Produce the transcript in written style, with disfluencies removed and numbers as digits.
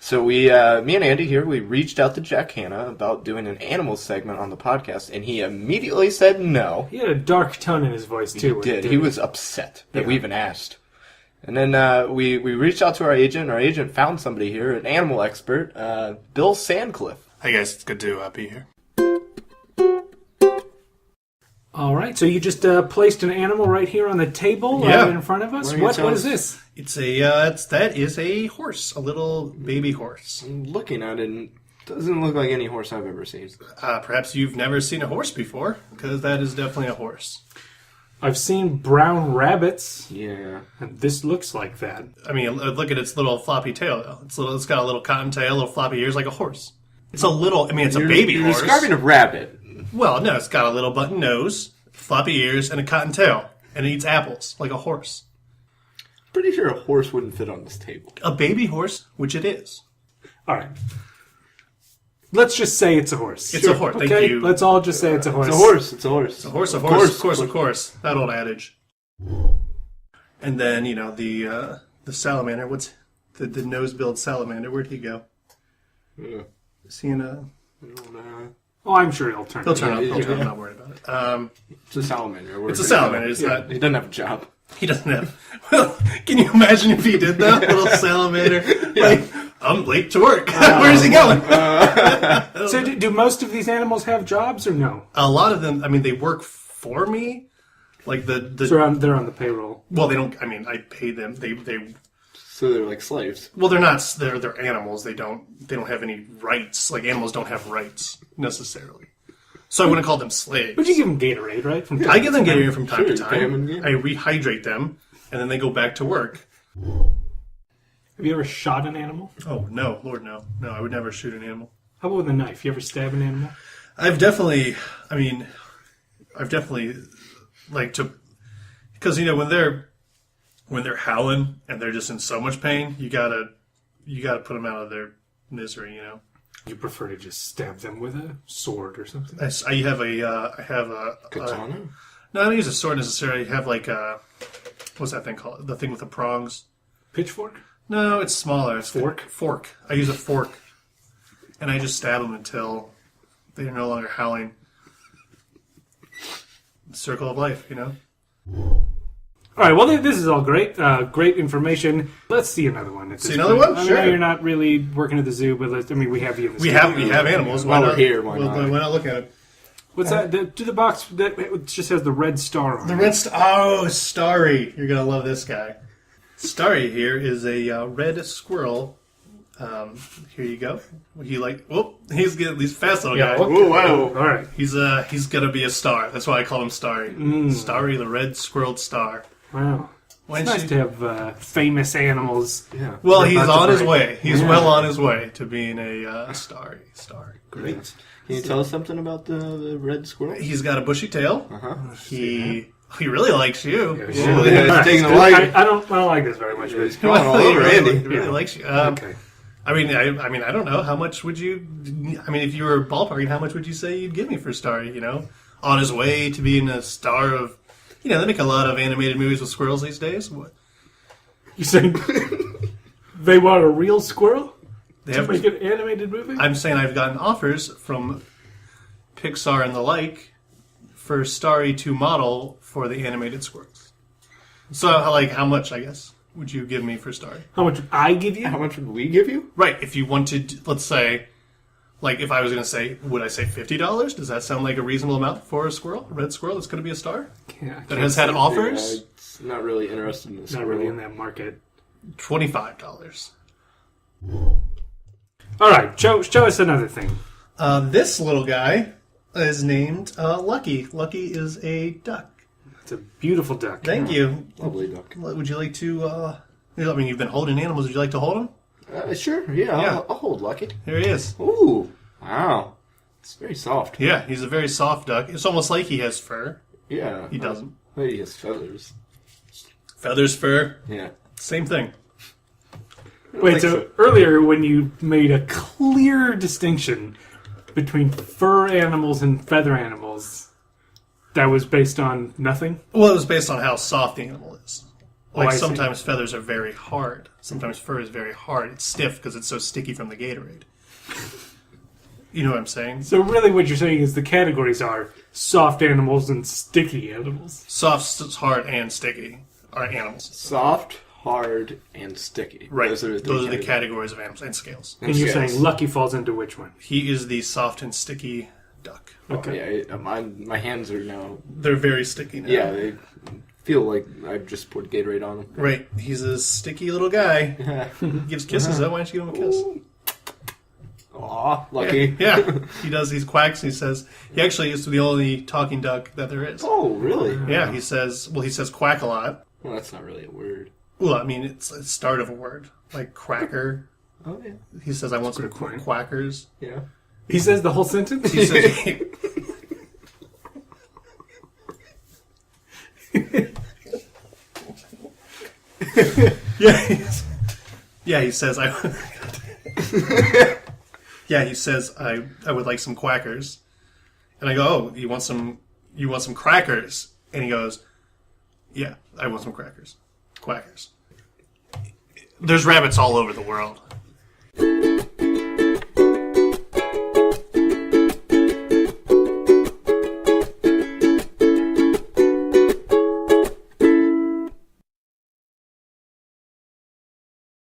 So me and Andy here, we reached out to Jack Hanna about doing an animal segment on the podcast, and he immediately said no. He had a dark tone in his voice, too. He did. He was upset that we even asked. And then we reached out to our agent. Our agent found somebody here, an animal expert, Bill Sandcliff. Hey guys, it's good to be here. All right, so you just placed an animal right here on the table in front of us? What is this? It's that is a horse, a little baby horse. I'm looking at it, and it doesn't look like any horse I've ever seen. Perhaps you've never seen a horse before, because that is definitely a horse. I've seen brown rabbits. Yeah. And this looks like that. I mean, look at its little floppy tail, though. It's got a little cotton tail, little floppy ears like a horse. It's a little, it's a baby horse. You're describing a rabbit. Well, no, it's got a little button nose, floppy ears, and a cotton tail. And it eats apples, like a horse. Pretty sure a horse wouldn't fit on this table. A baby horse, which it is. All right. Let's just say it's a horse. It's a horse, okay? Thank you. Let's all just say it's a horse. It's a horse. It's a horse. It's a horse, of course. That old adage. And then, the salamander, what's the nose-billed salamander, where'd he go? Yeah. Is he in a... Oh, I'm sure he'll turn up. I'm not worried about it. It's a salamander. It's a salamander. He doesn't have a job. He doesn't have... Well, can you imagine if he did that? Little salamander. Yeah. Like, I'm late to work. Where's he going? So do most of these animals have jobs or no? A lot of them, they work for me. Like the So they're on the payroll. Well, they don't... I pay them. They So they're like slaves. Well, they're not. They're animals. They don't have any rights. Like animals don't have rights necessarily. So I wouldn't call them slaves. But you give them Gatorade, right? I give them Gatorade from time to you pay them time. in I rehydrate them, and then they go back to work. Have you ever shot an animal? Oh no, Lord no, no! I would never shoot an animal. How about with a knife? You ever stab an animal? I've definitely like to, because when they're howling and they're just in so much pain, you gotta put them out of their misery. You prefer to just stab them with a sword or something? I have a Katana? No, I don't use a sword necessarily. I have like what's that thing called? The thing with the prongs. Pitchfork? No, it's smaller. It's Fork? Fork. I use a fork, and I just stab them until they're no longer howling. Circle of life, All right, well, this is all great. Great information. Let's see another one. See another one? I Sure. know you're not really working at the zoo, but we have you in the We studio. have animals. While we're here, why not? Why not look at it? What's that? To the box that just has the red star on it. The red star. Oh, Starry. You're going to love this guy. Starry here is a red squirrel. Here you go. He's fast little guy. Oh, wow. All right. He's going to be a star. That's why I call him Starry. Starry the red squirreled star. Wow. When It's nice to have famous animals. Yeah. Well, he's on his break. way. He's well on his way to being a star. Great. Can you tell us something about the red squirrel? He's got a bushy tail. Uh-huh. He really likes you. Yeah, Yeah, he's taking the light. I don't like this very much. He's going all over Andy. He really likes you. Okay. I don't know. How much would you... if you were ballparking, how much would you say you'd give me for Starry, On his way to being a star of... they make a lot of animated movies with squirrels these days. What? You saying they want a real squirrel They to have... make an animated movie? I'm saying I've gotten offers from Pixar and the like for Starry to model for the animated squirrels. So, how much, I guess, would you give me for Starry? How much would I give you? How much would we give you? Right, if you wanted, let's say, if I was going to say, would I say $50? Does that sound like a reasonable amount for a squirrel, a red squirrel that's going to be a star? Yeah, That has had offers? Yeah, it's not really interested in this. not really in that market. $25. All right, show us another thing. This little guy is named Lucky. Lucky is a duck. It's a beautiful duck. Thank you. Lovely duck. Would you like to, you've been holding animals. Would you like to hold him? Sure, yeah. I'll hold Lucky. Here he is. Ooh, wow. It's very soft. Yeah, he's a very soft duck. It's almost like he has fur. Yeah. He doesn't. But he has feathers. Feathers, fur, Yeah. same thing. Wait, so earlier when you made a clear distinction between fur animals and feather animals, that was based on nothing? Well, it was based on how soft the animal is. Like I see. sometimes feathers are very hard. Sometimes fur is very hard. It's stiff because it's so sticky from the Gatorade. You know what I'm saying? So really what you're saying is the categories are soft animals and sticky animals. Soft, hard, and sticky are animals. Soft, hard, and sticky. Right. Those are the categories of animals. And scales. And you're scales. saying Lucky falls into which one? He is the soft and sticky duck. Okay. Yeah, my hands are now. They're very sticky now. Yeah, they feel like I've just poured Gatorade on them. Right. He's a sticky little guy. Gives kisses, though. Why don't you give him a kiss? Aw, Lucky. Yeah. He does. He quacks and he says, he actually is the only talking duck that there is. Oh, really? Yeah, he says quack a lot. Well, that's not really a word. Well, I mean, it's the start of a word. Like cracker. Oh, yeah. He says, I want some good point. quackers. Yeah. He says the whole sentence? He says, he says, I would like some quackers. And I go, oh, you want some crackers? And he goes, yeah, I want some crackers. Quackers. There's rabbits all over the world.